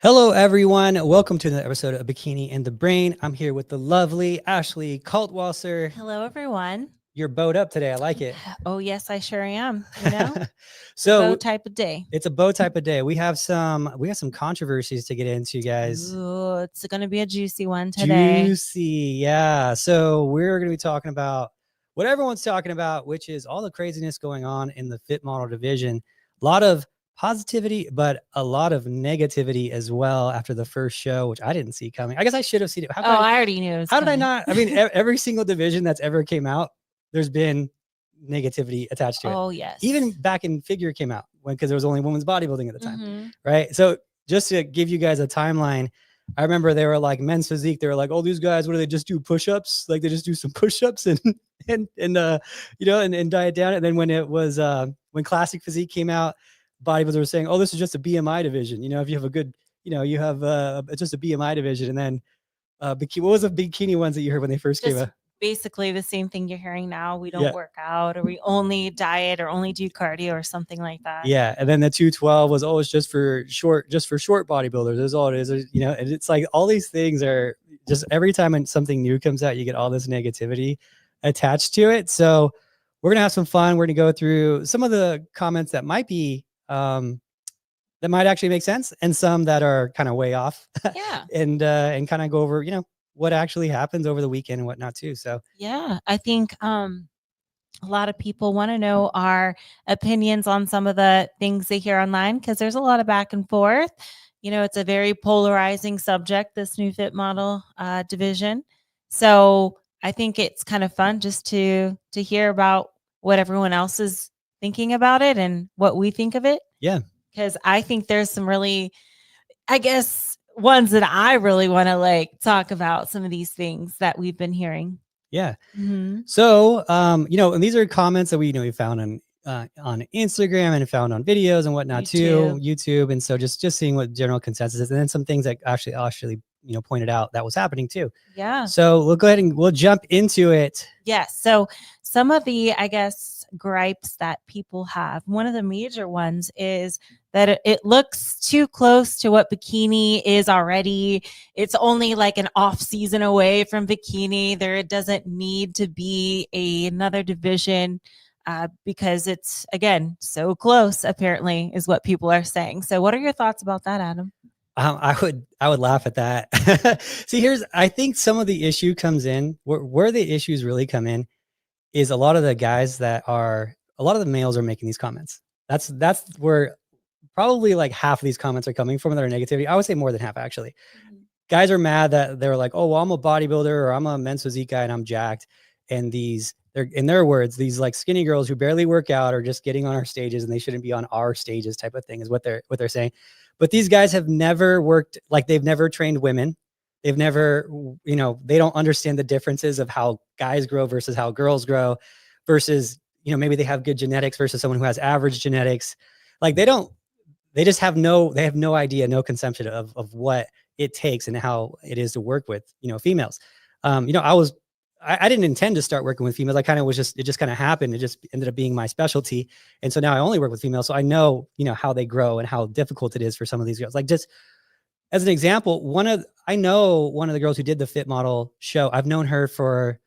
Hello, everyone. Welcome to another episode of Bikini and the Brain. I'm here with the lovely Ashley Kaltwasser. Hello, everyone. You're bowed up today. I like it. Oh, yes, I sure am. You know, So bow type of day. it's a bow type of day. We have some controversies to get into, guys. Ooh, it's going to be a juicy one today. Juicy, yeah. So we're going to be talking about what everyone's talking about, which is all the craziness going on in the fit model division. A lot of positivity, but a lot of negativity as well after the first show, which I didn't see coming. I guess I should have seen it. I already knew it was How did I coming. not? I mean, every single division that's ever came out, there's been negativity attached to it. Oh, yes. Even back in figure came out because there was only women's bodybuilding at the time, Mhm. right? So just to give you guys a timeline, I remember they were like men's physique. They were like, "Oh, these guys, what do they just do? Push-ups? Like they just do some push-ups and and diet down." And then when it was when classic physique came out, bodybuilders were saying, "Oh, this is just a BMI division. You know, if you have a good, you have it's just a BMI division." And then what was the bikini ones that you heard when they first came out? Basically the same thing you're hearing now. We don't work out, or we only diet, or only do cardio, or something like that. Yeah, and then the 212 was always just for short bodybuilders. That's all it is. And it's like all these things are just every time something new comes out, you get all this negativity attached to it. So we're gonna have some fun. We're gonna go through some of the comments that might be that might actually make sense, and some that are kind of way off. Yeah. and kind of go over what actually happens over the weekend and whatnot too. So yeah, I think a lot of people want to know our opinions on some of the things they hear online, because there's a lot of back and forth. It's a very polarizing subject, this new fit model division. So I think it's kind of fun just to hear about what everyone else is thinking about it and what we think of it. Yeah. Because I think there's some really, I guess, ones that I really want to talk about, some of these things that we've been hearing. Yeah. Mm-hmm. So, and these are comments that we found on Instagram and found on videos and whatnot too, YouTube. And so just seeing what general consensus is, and then some things that actually pointed out that was happening too. Yeah. So we'll go ahead and we'll jump into it. Yes. So some of the, I guess, gripes that people have, one of the major ones is that it looks too close to what bikini is already. It's only like an off season away from bikini. There doesn't need to be another division because it's, again, so close, apparently, is what people are saying. So what are your thoughts about that, Adam? I would laugh at that. See, I think some of the issue comes in where the issues really come in is a lot of the males are making these comments. That's where probably like half of these comments are coming from that are negativity. I would say more than half, actually. Mm-hmm. Guys are mad that they're like, "Oh, well, I'm a bodybuilder or I'm a men's physique guy and I'm jacked." And they're, in their words, these like skinny girls who barely work out are just getting on our stages and they shouldn't be on our stages type of thing is what they're saying. But these guys have never worked, like they've never trained women. They've never, they don't understand the differences of how guys grow versus how girls grow versus, maybe they have good genetics versus someone who has average genetics. Like they just have no idea, no conception of what it takes and how it is to work with, females. I didn't intend to start working with females. It just kind of happened. It just ended up being my specialty. And so now I only work with females. So I know, how they grow and how difficult it is for some of these girls. Like just as an example, I know one of the girls who did the fit model show. I've known her for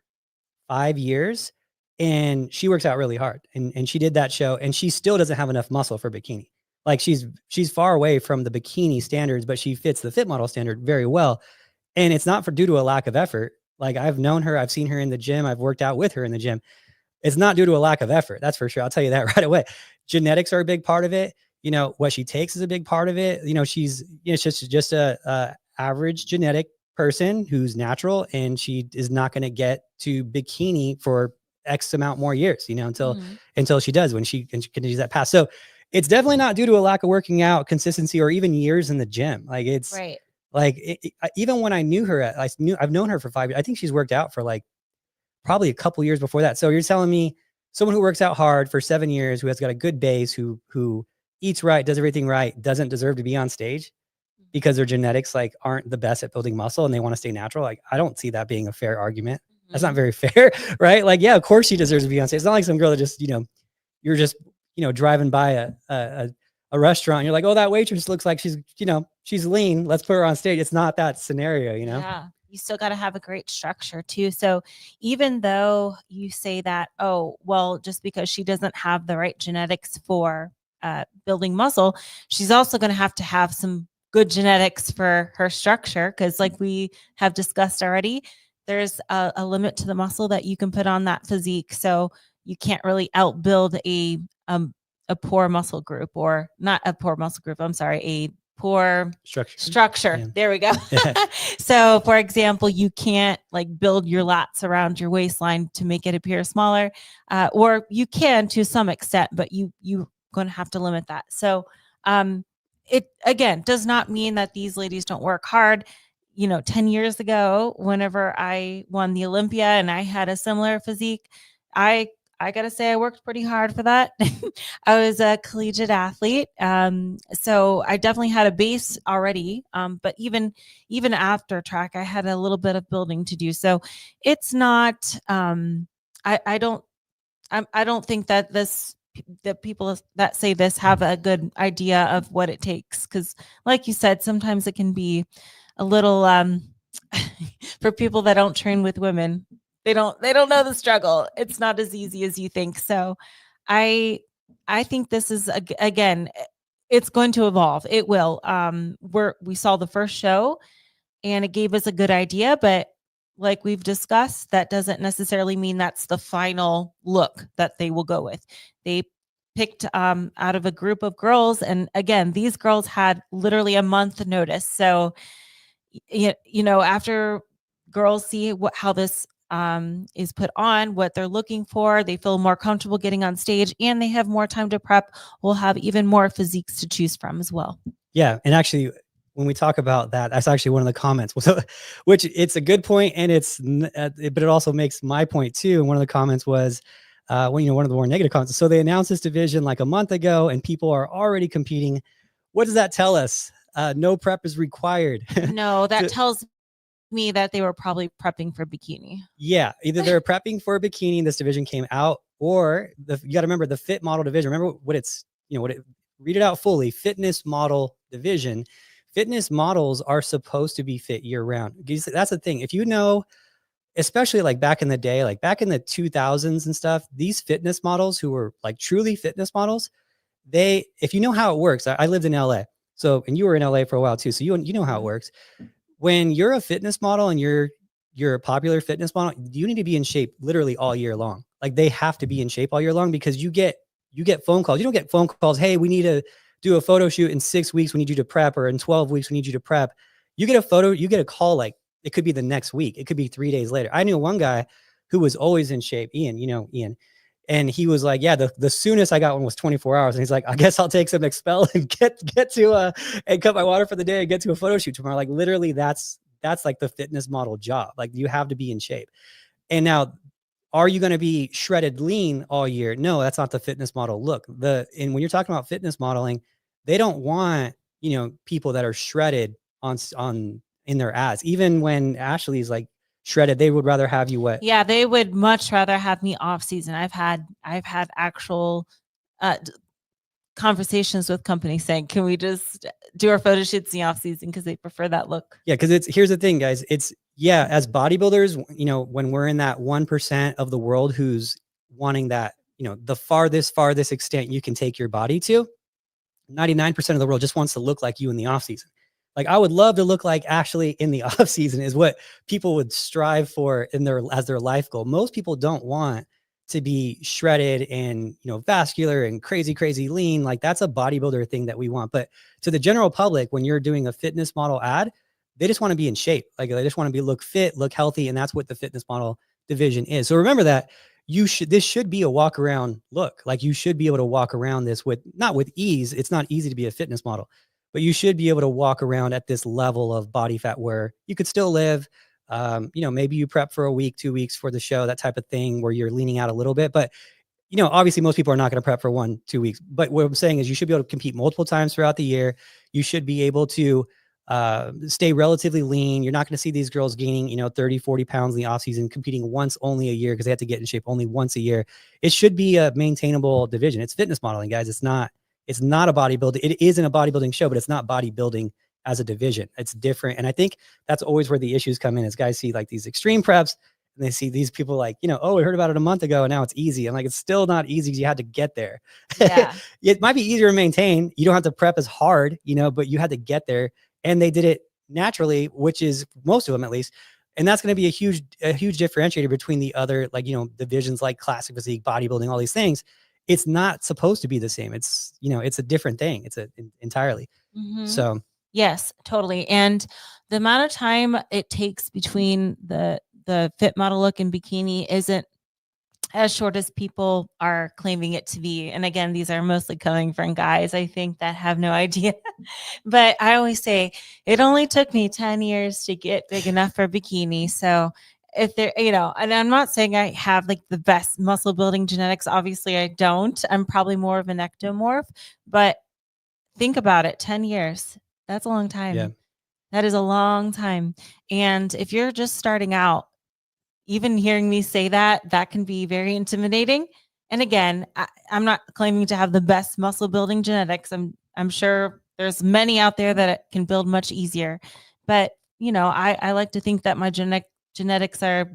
5 years and she works out really hard. And she did that show and she still doesn't have enough muscle for bikini. Like she's far away from the bikini standards, but she fits the fit model standard very well. And it's not due to a lack of effort. Like I've known her, I've seen her in the gym, I've worked out with her in the gym. It's not due to a lack of effort. That's for sure. I'll tell you that right away. Genetics are a big part of it. What she takes is a big part of it. She's just a average genetic person who's natural, and she is not going to get to bikini for X amount more years, until she does when she continues that path. So it's definitely not due to a lack of working out, consistency, or even years in the gym. Like it's right. Like even when I knew her, I've known her for 5 years. I think she's worked out for like probably a couple years before that. So you're telling me someone who works out hard for 7 years, who has got a good base, who eats right, does everything right, doesn't deserve to be on stage because their genetics like aren't the best at building muscle and they want to stay natural? Like I don't see that being a fair argument. Mm-hmm. That's not very fair, right? Like, yeah, of course she deserves to be on stage. It's not like some girl that just, you're just, driving by a restaurant and you're like, oh, that waitress looks like she's she's lean, let's put her on stage. It's not that scenario, you know? Yeah. You still got to have a great structure too. So even though you say that, oh, well, just because she doesn't have the right genetics for building muscle, she's also going to have some good genetics for her structure. Cause like we have discussed already, there's a limit to the muscle that you can put on that physique. So you can't really outbuild a poor muscle group, or not a poor muscle group. I'm sorry, a poor structure. Yeah. There we go. So for example, you can't like build your lats around your waistline to make it appear smaller, or you can to some extent, but you're going to have to limit that. So it again does not mean that these ladies don't work hard. 10 years ago, whenever I won the Olympia and I had a similar physique, I got to say, I worked pretty hard for that. I was a collegiate athlete. So I definitely had a base already. But even after track, I had a little bit of building to do. So it's not, I don't think that the people that say this have a good idea of what it takes. Cause like you said, sometimes it can be a little, for people that don't train with women, they don't know the struggle. It's not as easy as you think. So I think this is again, it's going to evolve. It will. We saw the first show and it gave us a good idea, but like we've discussed, that doesn't necessarily mean that's the final look that they will go with. They picked out of a group of girls, and again, these girls had literally a month notice. So after girls see how this is put on, what they're looking for, they feel more comfortable getting on stage, and they have more time to prep. We'll have even more physiques to choose from as well. Yeah. And actually, when we talk about that, that's actually one of the comments, which it's a good point, and but it also makes my point too. And one of the comments was, one of the more negative comments. So they announced this division like a month ago, and people are already competing. What does that tell us? No prep is required. No, that tells me that they were probably prepping for bikini. Yeah, either they're prepping for bikini, this division came out, or you got to remember the fit model division. Remember what it's, read it out fully. Fitness model division. Fitness models are supposed to be fit year round. That's the thing. If especially like back in the day, like back in the 2000s and stuff, these fitness models who were like truly fitness models, if you know how it works, I lived in LA. So, and you were in LA for a while too. So you know how it works. When you're a fitness model and you're a popular fitness model, you need to be in shape literally all year long. Like they have to be in shape all year long, because you get phone calls. You don't get phone calls. Hey, we need to do a photo shoot in 6 weeks. We need you to prep, or in 12 weeks, we need you to prep. You get a call. Like it could be the next week. It could be 3 days later. I knew one guy who was always in shape, Ian. And he was like, yeah, the soonest I got one was 24 hours. And he's like, I guess I'll take some Expel and get to and cut my water for the day and get to a photo shoot tomorrow. Like literally that's like the fitness model job. Like you have to be in shape. And now, are you going to be shredded lean all year? No, that's not the fitness model look. And when you're talking about fitness modeling, they don't want, people that are shredded in their ads. Even when Ashley's like shredded, they would rather have you what? Yeah, they would much rather have me off season. I've had actual conversations with companies saying, can we just do our photo shoots in the off season, because they prefer that look. Yeah, because here's the thing, guys. As bodybuilders, when we're in that 1% of the world who's wanting that, the farthest extent you can take your body to, 99% of the world just wants to look like you in the off season. Like I would love to look like Ashley in the off season is what people would strive for as their life goal. Most people don't want to be shredded and, vascular and crazy lean. Like that's a bodybuilder thing that we want. But to the general public, when you're doing a fitness model ad, they just want to be in shape. Like they just want to look fit, look healthy. And that's what the fitness model division is. So remember that this should be a walk around look. Like you should be able to walk around this not with ease. It's not easy to be a fitness model, but you should be able to walk around at this level of body fat where you could still live. Maybe you prep for a week, 2 weeks for the show, that type of thing where you're leaning out a little bit. But, obviously most people are not going to prep for 1-2 weeks. But what I'm saying is you should be able to compete multiple times throughout the year. You should be able to stay relatively lean. You're not going to see these girls gaining, 30, 40 pounds in the off season, competing once only a year because they have to get in shape only once a year. It should be a maintainable division. It's fitness modeling, guys. It's not a bodybuilding. It isn't a bodybuilding show, but it's not bodybuilding as a division. It's different. And I think that's always where the issues come in, is guys see like these extreme preps and they see these people like, oh, we heard about it a month ago and now it's easy. I'm like, it's still not easy because you had to get there. Yeah. It might be easier to maintain. You don't have to prep as hard, but you had to get there, and they did it naturally, which is most of them at least. And that's going to be a huge differentiator between the other, like, divisions like classic physique, bodybuilding, all these things. It's not supposed to be the same. It's, it's a different thing. It's entirely. So yes, totally. And the amount of time it takes between the fit model look and bikini isn't as short as people are claiming it to be. And again, these are mostly coming from guys, I think, that have no idea. But I always say it only took me 10 years to get big enough for bikini. So if there, and I'm not saying I have like the best muscle building genetics. Obviously I don't. I'm probably more of an ectomorph, but think about it. 10 years. That's a long time. yeah. That is a long time. And if you're just starting out, even hearing me say that, that can be very intimidating. And again, I'm not claiming to have the best muscle building genetics. I'm sure there's many out there that can build much easier. But, I like to think that my genetics are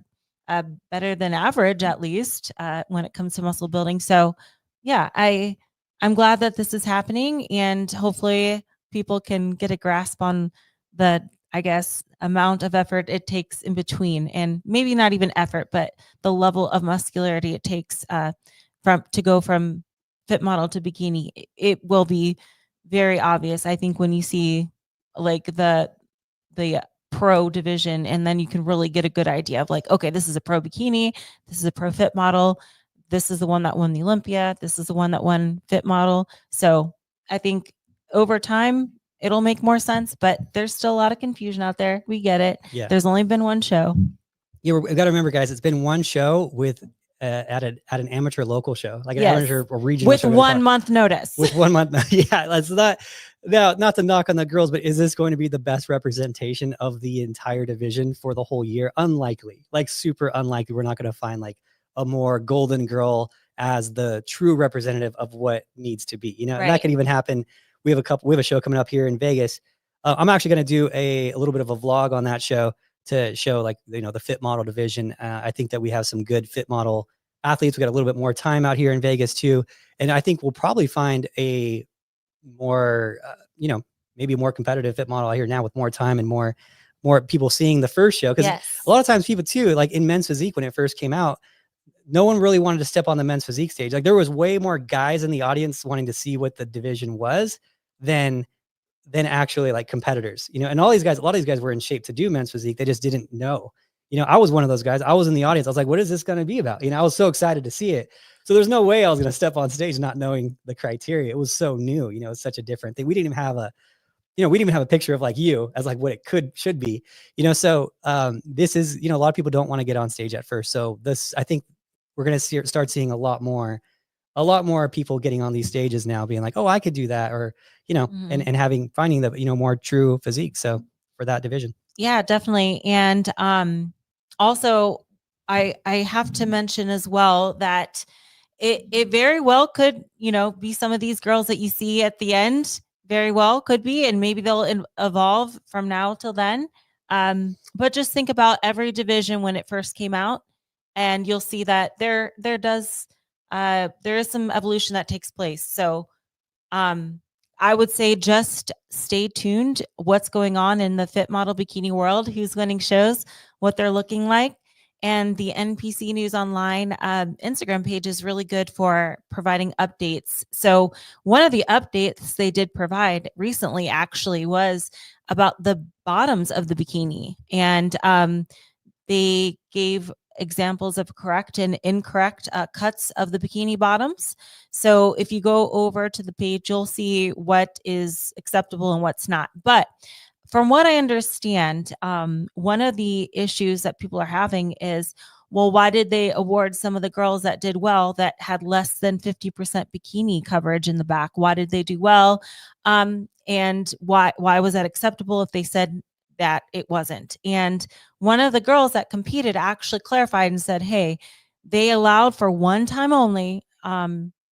better than average, at least when it comes to muscle building. So yeah, I'm glad that this is happening, and hopefully people can get a grasp on the, I guess, amount of effort it takes in between, and maybe not even effort, but the level of muscularity it takes to go from fit model to bikini. It will be very obvious, I think, when you see like the pro division, and then you can really get a good idea of like, okay, this is a pro bikini, this is a pro fit model, this is the one that won the Olympia, this is the one that won fit model. So I think over time it'll make more sense, but there's still a lot of confusion out there. We get it. Yeah. There's only been one show. Yeah, we've got to remember, guys, it's been one show with at an amateur local show, like an amateur or regional with show, 1 month notice. with 1 month. Yeah, that's not to knock on the girls, but is this going to be the best representation of the entire division for the whole year? Unlikely, like super unlikely. We're not going to find like a more golden girl as the true representative of what needs to be. And that can even happen. We have a show coming up here in Vegas. I'm actually going to do a little bit of a vlog on that show to show like, the fit model division. I think that we have some good fit model athletes. We got a little bit more time out here in Vegas too. And I think we'll probably find a more, maybe a more competitive fit model out here now with more time and more people seeing the first show. Cause a lot of times people too, like in men's physique, when it first came out, no one really wanted to step on the men's physique stage. Like there was way more guys in the audience wanting to see what the division was than actually like competitors, and a lot of these guys were in shape to do men's physique. They just didn't know. I was one of those guys. I was in the audience. I was like, what is this going to be about? I was so excited to see it. So there's no way I was going to step on stage not knowing the criteria. It was so new, it's such a different thing. We didn't even have a picture of like you as like what it should be, so this is, a lot of people don't want to get on stage at first. So I think we're going to start seeing a lot more people getting on these stages now being like, oh, I could do that. Or, and finding the, more true physique. So for that division. Yeah, definitely. And also I have to mention as well that it very well could, be some of these girls that you see at the end, very well could be, and maybe they'll evolve from now till then. But just think about every division when it first came out, and you'll see that there is some evolution that takes place. So I would say just stay tuned. What's going on in the fit model bikini world, who's winning shows, what they're looking like. And the NPC News Online Instagram page is really good for providing updates. So one of the updates they did provide recently actually was about the bottoms of the bikini. And they gave examples of correct and incorrect cuts of the bikini bottoms. So if you go over to the page, you'll see what is acceptable and what's not. But from what I understand, one of the issues that people are having is, well, why did they award some of the girls that did well that had less than 50% bikini coverage in the back? Why did they do well? And why was that acceptable if they said that it wasn't? And one of the girls that competed actually clarified and said, hey, they allowed for one time only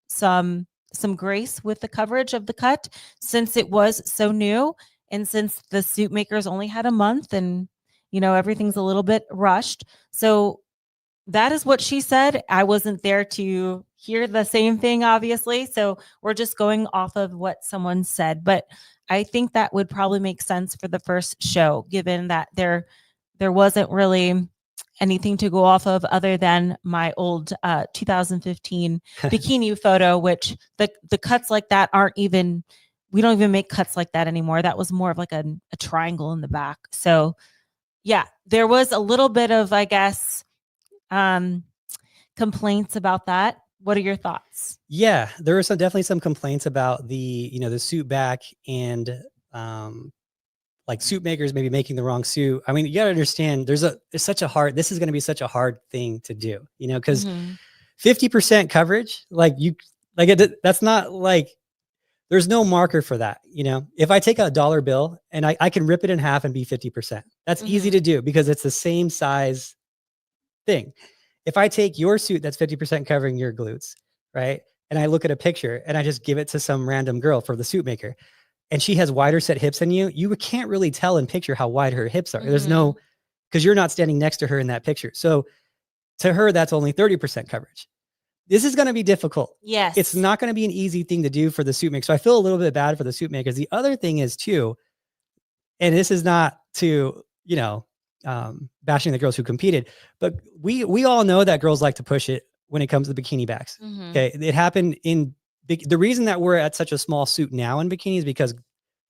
some grace with the coverage of the cut, since it was so new. And since the suit makers only had a month and, everything's a little bit rushed. So that is what she said. I wasn't there to hear the same thing, obviously. So we're just going off of what someone said. But I think that would probably make sense for the first show, given that there wasn't really anything to go off of other than my old 2015 bikini photo, which the cuts like that aren't even, we don't even make cuts like that anymore. That was more of like a triangle in the back. So yeah, there was a little bit of, I guess, complaints about that. What are your thoughts? Yeah, there were definitely some complaints about the suit back and like suit makers maybe making the wrong suit. I mean, you got to understand this is going to be such a hard thing to do, because 50% coverage, that's not like, there's no marker for that. If I take a dollar bill and I can rip it in half and be 50%, that's easy to do because it's the same size thing. If I take your suit that's 50% covering your glutes, right? And I look at a picture and I just give it to some random girl for the suit maker and she has wider set hips than you can't really tell in picture how wide her hips are. There's no, because you're not standing next to her in that picture. So to her, that's only 30% coverage. This is going to be difficult. Yes. It's not going to be an easy thing to do for the suit maker. So I feel a little bit bad for the suit makers. The other thing is too, and this is not to, bashing the girls who competed, but we all know that girls like to push it when it comes to bikini backs. Okay. It happened the reason that we're at such a small suit now in bikinis is because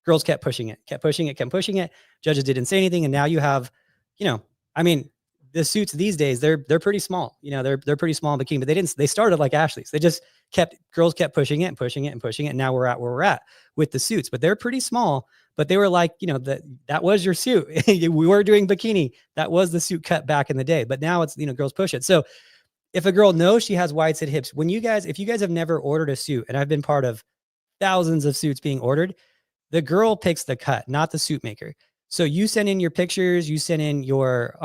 girls kept pushing it. Judges didn't say anything. And now you have, the suits these days, they're pretty small, they're pretty small in bikini, but they started like Ashley's. Girls kept pushing it and pushing it and pushing it. And now we're at where we're at with the suits, but they're pretty small, but they were like, that was your suit. We were doing bikini. That was the suit cut back in the day, but now it's, girls push it. So if a girl knows she has wide set hips, if you guys have never ordered a suit, and I've been part of thousands of suits being ordered, the girl picks the cut, not the suit maker. So you send in your pictures, you send in your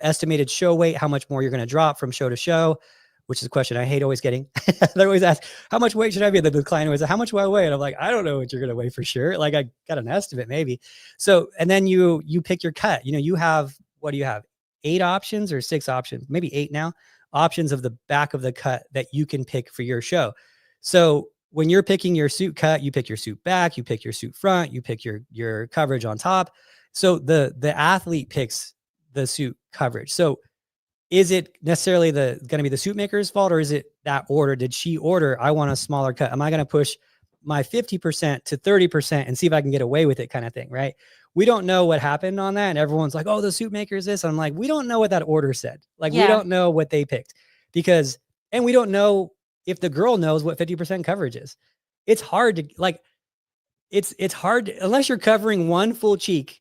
estimated show weight, how much more you're going to drop from show to show, which is a question I hate always getting. They always ask, how much weight should I be? The client always says, how much will I weigh? And I'm like, I don't know what you're going to weigh for sure. Like I got an estimate maybe. So, and then you pick your cut, you have, what do you have? 8 options or 6 options, maybe 8 now, options of the back of the cut that you can pick for your show. So when you're picking your suit cut, you pick your suit back, you pick your suit front, you pick your coverage on top. So the athlete picks the suit coverage. So is it necessarily going to be the suit maker's fault, or is it that order? Did she order, I want a smaller cut? Am I going to push my 50% to 30% and see if I can get away with it kind of thing, right? We don't know what happened on that. And everyone's like, oh, the suit maker is this. I'm like, we don't know what that order said. Like, we don't know what they picked and we don't know if the girl knows what 50% coverage is. It's hard to it's hard unless you're covering one full cheek.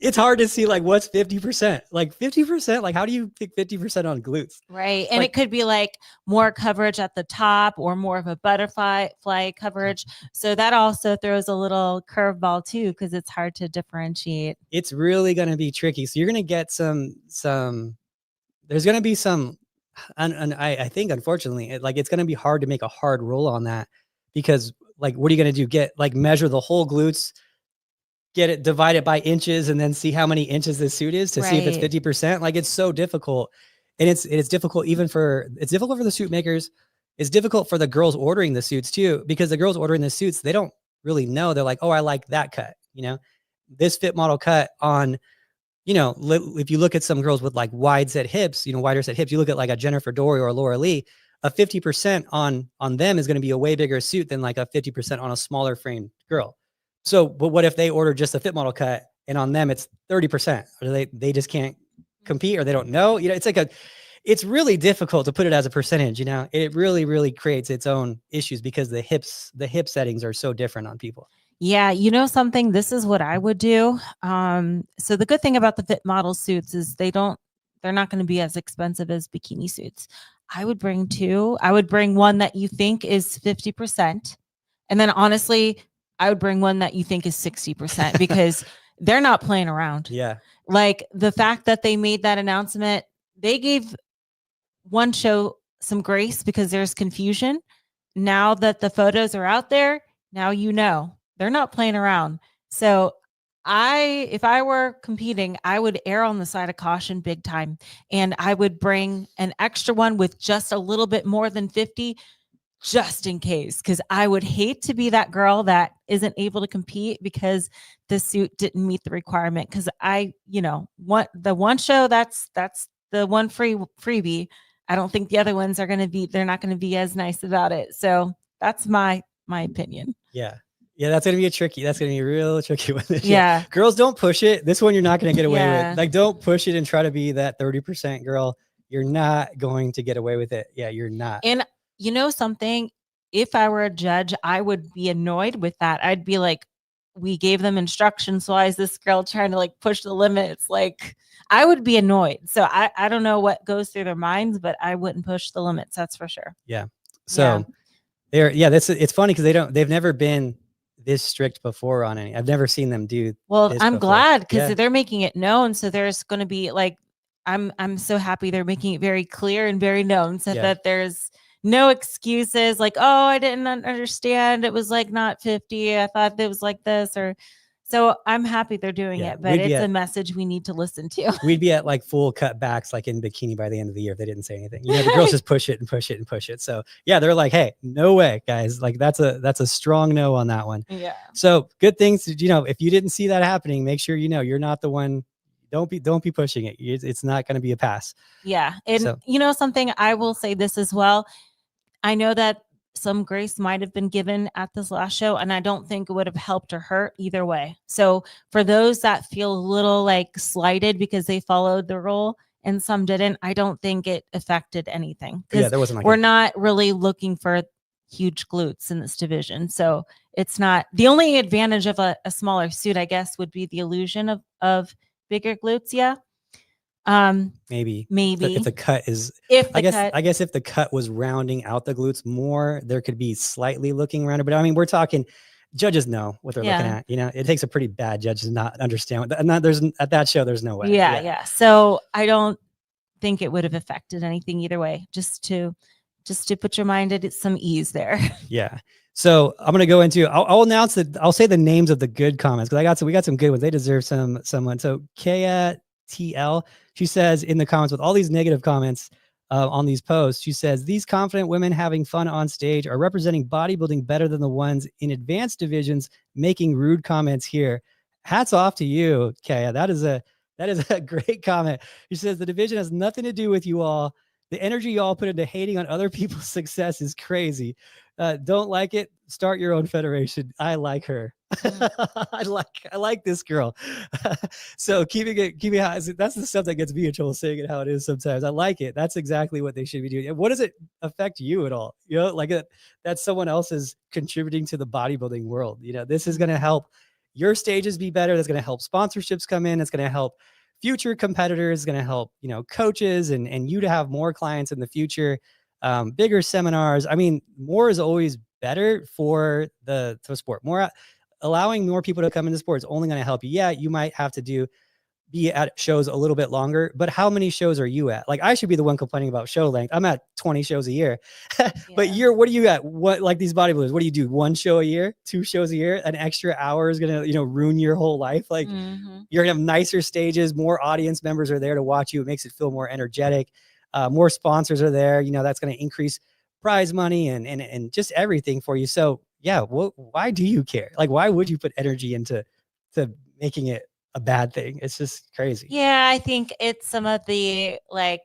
It's hard to see like what's 50%. Like 50%, like how do you pick 50% on glutes? Right. And it could be like more coverage at the top or more of a butterfly coverage. So that also throws a little curveball too, because it's hard to differentiate. It's really going to be tricky. So you're going to get there's going to be some, and I think unfortunately, it's going to be hard to make a hard rule on that, because like, what are you going to do? Measure the whole glutes, get it divided by inches, and then see how many inches this suit is to see if it's 50%. Like, it's so difficult. And it's difficult it's difficult for the suit makers. It's difficult for the girls ordering the suits too, because the girls ordering the suits, they don't really know. They're like, oh, I like that cut. This fit model cut on, if you look at some girls with like wide set hips, wider set hips, you look at like a Jennifer Dory or a Laura Lee, a 50% on them is going to be a way bigger suit than like a 50% on a smaller framed girl. So, but what if they order just a fit model cut and on them it's 30%? Or they just can't compete, or they don't know? It's really difficult to put it as a percentage. It really, really creates its own issues because the hip settings are so different on people. Yeah, something, this is what I would do. So the good thing about the fit model suits is they're not going to be as expensive as bikini suits. I would bring 2. I would bring one that you think is 50%. And then honestly, I would bring one that you think is 60% because they're not playing around. Yeah. Like the fact that they made that announcement, they gave one show some grace because there's confusion. Now that the photos are out there, Now you know they're not playing around. So if I were competing, I would err on the side of caution big time. And I would bring an extra one with just a little bit more than 50 just in case, because I would hate to be that girl that isn't able to compete because the suit didn't meet the requirement. Because what the one show, that's the one freebie. I don't think the other ones are going to be. They're not going to be as nice about it. So that's my opinion. Yeah. Yeah, that's gonna be that's gonna be a real tricky one. Yeah. Girls, don't push it. This one you're not gonna get away Yeah. with. Like, don't push it and try to be that 30% girl. You're not going to get away with it. Yeah, you're not. And you know something? If I were a judge, I would be annoyed with that. I'd be like, we gave them instructions. So why is this girl trying to like push the limits? Like, I would be annoyed. So I don't know what goes through their minds, but I wouldn't push the limits. That's for sure. Yeah. So it's funny because they've never been this strict before on any. I've never seen them do. Well, this I'm before. glad because Yeah. they're making it known. So there's going to be like, I'm so happy they're making it very clear and very known so that there's no excuses like, oh, I didn't understand. It was like not 50. I thought it was like this or. So I'm happy they're doing it, but it's a message we need to listen to. We'd be at like full cutbacks, like in Bikini by the end of the year if they didn't say anything. You know, the girls just push it and push it and push it. So yeah, they're like, hey, no way, guys. Like that's a strong no on that one. Yeah. So good things, if you didn't see that happening, make sure you're not the one. Don't be pushing it. It's not going to be a pass. Yeah. And something, I will say this as well. I know that some grace might have been given at this last show, and I don't think it would have helped or hurt either way. So for those that feel a little like slighted because they followed the rule and some didn't, I don't think it affected anything because there wasn't we're not really looking for huge glutes in this division. So it's not the only advantage of a smaller suit, I guess, would be the illusion of bigger glutes. Yeah. Maybe if the cut is I guess if the cut was rounding out the glutes more, there could be slightly looking rounded. But I mean, we're talking judges know what they're looking at. It takes a pretty bad judge to not understand there's at that show. There's no way. Yeah. So I don't think it would have affected anything either way. Just to put your mind at some ease there. Yeah. So I'm gonna go into. I'll announce that. I'll say the names of the good comments because we got some good ones. They deserve someone. So Kaya TL, she says in the comments with all these negative comments on these posts, she says these confident women having fun on stage are representing bodybuilding better than the ones in advanced divisions making rude comments here. Hats off to you, Kaya. That is a great comment. She says the division has nothing to do with you all. The energy y'all put into hating on other people's success is crazy. Don't like it? Start your own federation. I like her. I like this girl. So keeping it high. That's the stuff that gets me in trouble saying it how it is sometimes. I like it. That's exactly what they should be doing. And what does it affect you at all? Like that someone else is contributing to the bodybuilding world. This is going to help your stages be better. That's going to help sponsorships come in. It's going to help future competitors, going to help, coaches and you to have more clients in the future, bigger seminars. I mean, more is always better for the sport. More allowing more people to come into sport is only going to help you. Yeah, you might have to be at shows a little bit longer, but how many shows are you at? Like I should be the one complaining about show length. I'm at 20 shows a year, but what are you at? What, like these bodybuilders, what do you do? 1 show a year, 2 shows a year, an extra hour is going to, ruin your whole life. Like you're gonna have nicer stages, more audience members are there to watch you. It makes it feel more energetic. More sponsors are there. That's going to increase prize money and just everything for you. So yeah, why do you care? Like, why would you put energy into making it a bad thing? It's just crazy. Yeah, I think it's some of the like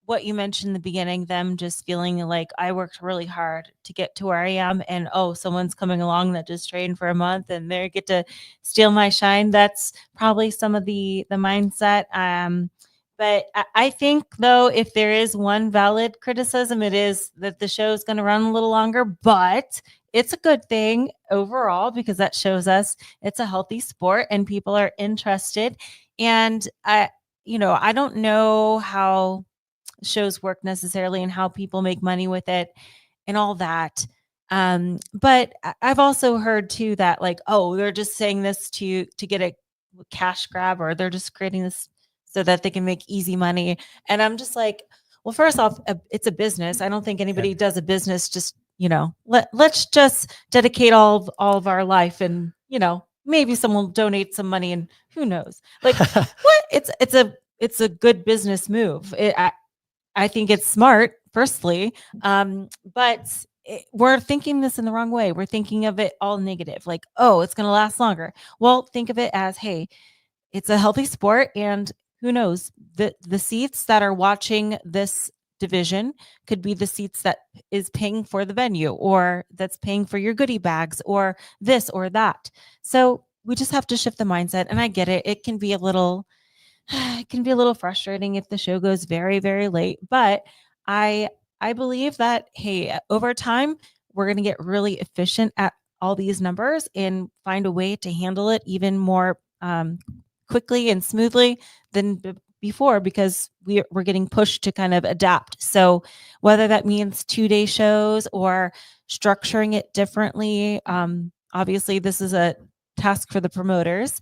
what you mentioned in the beginning, them just feeling like I worked really hard to get to where I am, and someone's coming along that just trained for a month and they get to steal my shine. That's probably some of the mindset. But I think, though, if there is one valid criticism, it is that the show is going to run a little longer, but it's a good thing overall because that shows us it's a healthy sport and people are interested. And I don't know how shows work necessarily and how people make money with it and all that. But I've also heard too that like, they're just saying this to get a cash grab, or they're just creating this so that they can make easy money. And I'm just like, well, first off, it's a business. I don't think anybody does a business just, let's just dedicate all of our life, and maybe someone will donate some money, and who knows, like, what, it's a good business move. I think it's smart, firstly, but we're thinking this in the wrong way. We're thinking of it all negative, like, oh, it's going to last longer. Well, think of it as, hey, it's a healthy sport, and who knows, the seats that are watching this division could be the seats that is paying for the venue, or that's paying for your goodie bags, or this or that. So we just have to shift the mindset. And I get it. It can be a little frustrating if the show goes very, very late, but I I believe that, hey, over time we're going to get really efficient at all these numbers and find a way to handle it even more quickly and smoothly than before, because we're getting pushed to kind of adapt. So whether that means 2-day shows or structuring it differently, obviously this is a task for the promoters,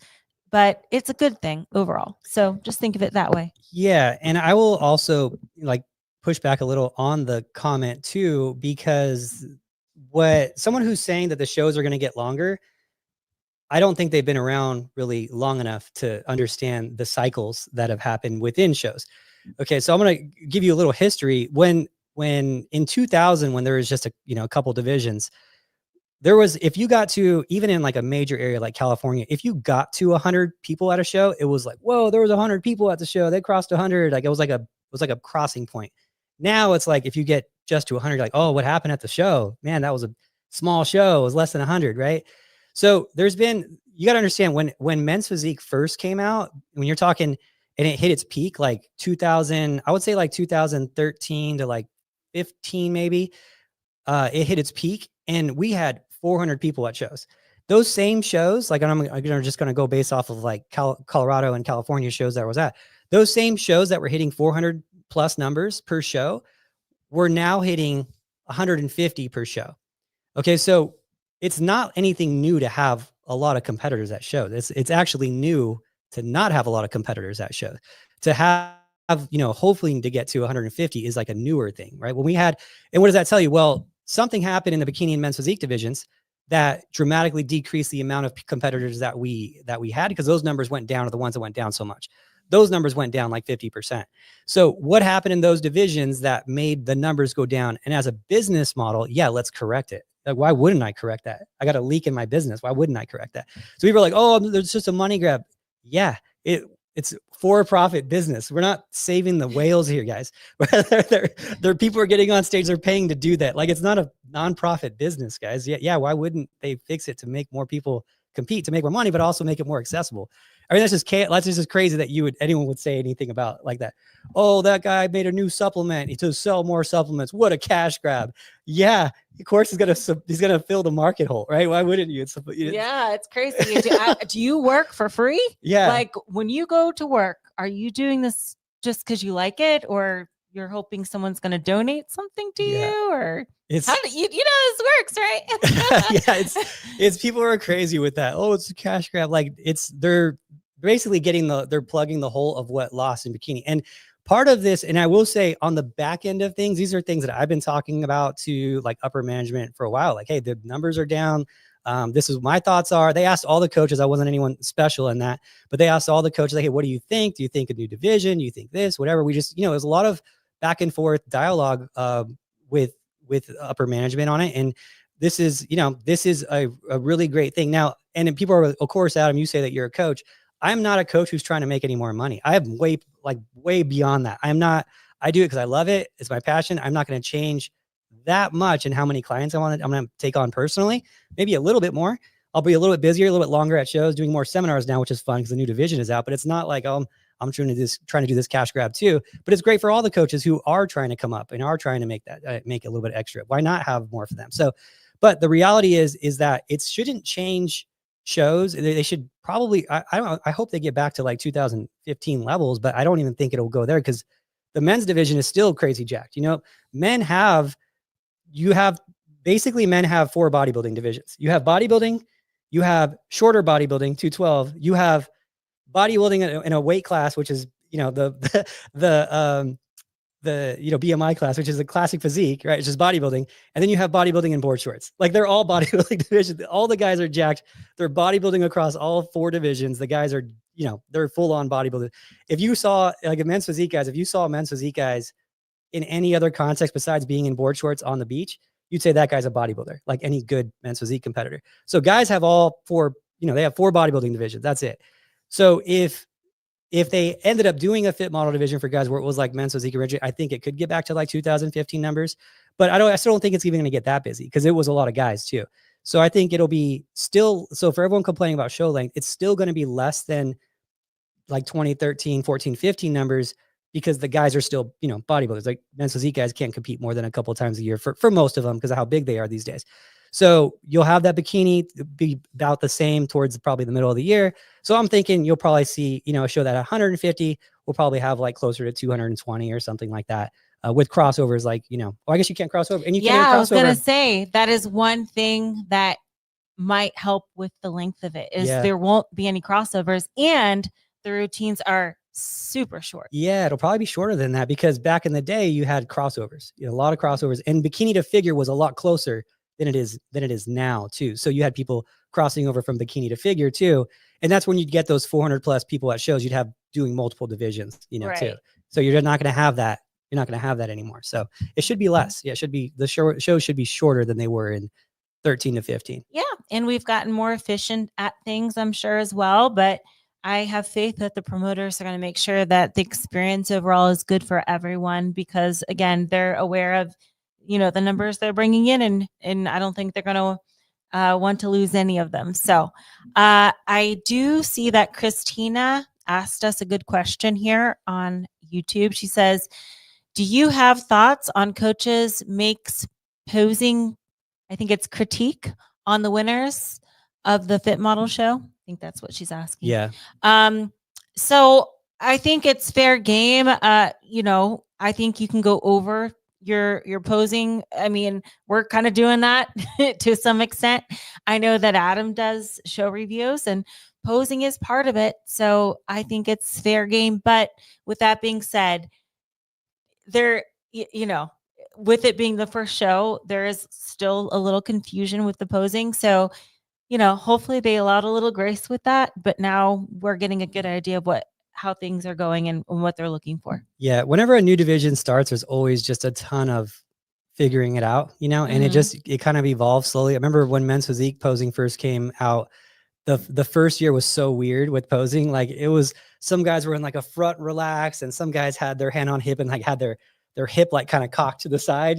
but it's a good thing overall. So just think of it that way. Yeah, and I will also like push back a little on the comment too, because what someone who's saying that the shows are going to get longer, I don't think they've been around really long enough to understand the cycles that have happened within shows. Okay, so I'm going to give you a little history. When in 2000, when there was just a couple divisions, there was, if you got to, even in like a major area like California, if you got to 100 people at a show, it was like, whoa, there was 100 people at the show. They crossed 100. Like it was like a crossing point. Now it's like if you get just to 100, like, oh, what happened at the show? Man, that was a small show. It was less than 100, right? So you got to understand, when Men's Physique first came out, when you're talking, and it hit its peak like 2000, I would say like 2013 to like 15 maybe. It hit its peak, and we had 400 people at shows. Those same shows, like I'm just going to go based off of like Colorado and California shows that I was at. Those same shows that were hitting 400 plus numbers per show were now hitting 150 per show. Okay, so it's not anything new to have a lot of competitors at shows. It's actually new to not have a lot of competitors at shows. To have hopefully to get to 150 is like a newer thing, right? When we had, and what does that tell you? Well, something happened in the bikini and men's physique divisions that dramatically decreased the amount of competitors that we had, because those numbers went down to the ones that went down so much. Those numbers went down like 50%. So what happened in those divisions that made the numbers go down? And as a business model, yeah, let's correct it. Like, why wouldn't I correct that? I got a leak in my business. Why wouldn't I correct that? So people are like, oh, there's just a money grab. Yeah, it's for-profit business. We're not saving the whales here, guys. They're people are getting on stage. They're paying to do that. Like, it's not a non-profit business, guys. Yeah. Why wouldn't they fix it to make more people compete, to make more money, but also make it more accessible? I mean, that's just crazy that anyone would say anything about like that. Oh, that guy made a new supplement to sell more supplements. What a cash grab. Yeah, of course he's gonna fill the market hole, right? Why wouldn't you? Yeah, it's crazy. Do you work for free? Yeah. Like, when you go to work, are you doing this just because you like it, or you're hoping someone's going to donate something to you, or how do you know this works, right? Yeah, it's people are crazy with that. Oh, it's a cash grab. Like, they're basically they're plugging the hole of what lost in bikini. And part of this, and I will say on the back end of things, these are things that I've been talking about to like upper management for a while. Like, hey, the numbers are down. This is what my thoughts are. They asked all the coaches. I wasn't anyone special in that, but they asked all the coaches, like, hey, what do you think? Do you think a new division? Do you think this, whatever? We just, there's a lot of back and forth dialogue with upper management on it. And this is a really great thing. Now, and then people are, of course, Adam, you say that you're a coach. I'm not a coach who's trying to make any more money. I am way beyond that. I do it because I love it. It's my passion. I'm not going to change that much in how many clients I'm going to take on personally. Maybe a little bit more. I'll be a little bit busier, a little bit longer at shows, doing more seminars now, which is fun because the new division is out. But it's not like, oh, I'm trying to do this cash grab too. But it's great for all the coaches who are trying to come up and are trying to make a little bit extra. Why not have more for them? So, but the reality is that it shouldn't change shows. They should probably, I hope they get back to like 2015 levels, but I don't even think it'll go there, because the men's division is still crazy jacked. Men have 4 bodybuilding divisions. You have bodybuilding, you have shorter bodybuilding, 212, you have bodybuilding in a weight class, which is, the BMI class, which is a classic physique, right? It's just bodybuilding. And then you have bodybuilding and board shorts. Like they're all bodybuilding divisions. All the guys are jacked. They're bodybuilding across all 4 divisions. The guys are, they're full on bodybuilding. If you saw like a men's physique guys, if you saw men's physique guys in any other context besides being in board shorts on the beach, you'd say that guy's a bodybuilder, like any good men's physique competitor. So guys have all 4, they have 4 bodybuilding divisions. That's it. So if they ended up doing a fit model division for guys where it was like men's physique originally, I think it could get back to like 2015 numbers, but I still don't think it's even going to get that busy because it was a lot of guys too. So I think it'll be still, so for everyone complaining about show length, it's still going to be less than like 2013, 14, 15 numbers because the guys are still, bodybuilders. Like men's physique guys can't compete more than a couple of times a year for most of them because of how big they are these days. So you'll have that bikini be about the same towards probably the middle of the year. So I'm thinking you'll probably see, a show that 150 will probably have like closer to 220 or something like that with crossovers. Like, I guess you can't cross over and you can't crossover. I was going to say that is one thing that might help with the length of it is there won't be any crossovers and the routines are super short. Yeah, it'll probably be shorter than that because back in the day you had crossovers, a lot of crossovers, and bikini to figure was a lot closer than it is now too. So you had people crossing over from bikini to figure too. And that's when you'd get those 400 plus people at shows you'd have doing multiple divisions, too. So you're not going to have that. You're not going to have that anymore. So it should be less. Yeah, it should be, the shows should be shorter than they were in 13 to 15. Yeah. And we've gotten more efficient at things, I'm sure as well, but I have faith that the promoters are going to make sure that the experience overall is good for everyone because again, they're aware of, the numbers they're bringing in and I don't think they're going to want to lose any of them. So I do see that Christina asked us a good question here on YouTube. She says, do you have thoughts on coaches makes posing, I think it's critique on the winners of the fit model show? I think that's what she's asking. Yeah. So I think it's fair game. I think you can go over your posing. I mean, we're kind of doing that to some extent. I know that Adam does show reviews and posing is part of it. So I think it's fair game. But with that being said, there, with it being the first show, there is still a little confusion with the posing. So, hopefully they allowed a little grace with that, but now we're getting a good idea of how things are going and what they're looking for. Yeah. Whenever a new division starts, there's always just a ton of figuring it out, and it kind of evolves slowly. I remember when men's physique posing first came out, the first year was so weird with posing. Like it was, some guys were in like a front relax and some guys had their hand on hip and like had their hip like kind of cocked to the side,